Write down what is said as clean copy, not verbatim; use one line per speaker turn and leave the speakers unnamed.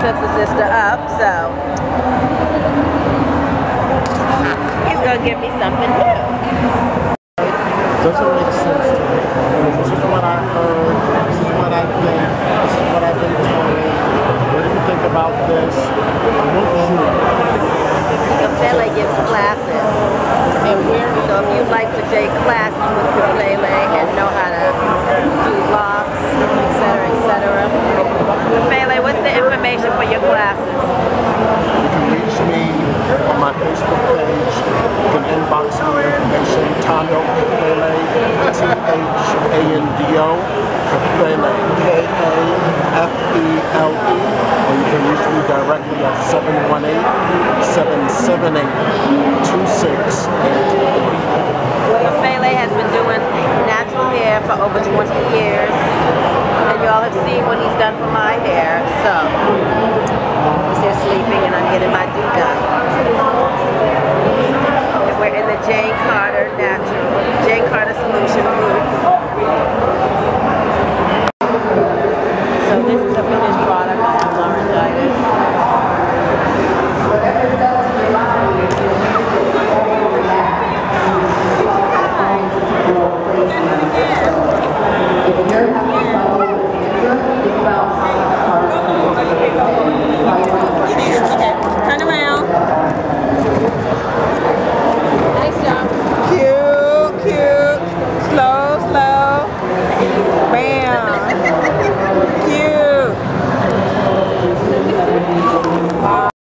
took the sister up, so he's gonna give me something new.
Doesn't make sense to me. This is what I heard. This is what I think. This is what I've been told. What do you think about this? I want you.
Ukulele gives classes. So if you'd like to take classes with ukulele and know how to do locks, etc., etc. Ukulele, what's the information for your classes?
You can reach me on my Facebook page. You can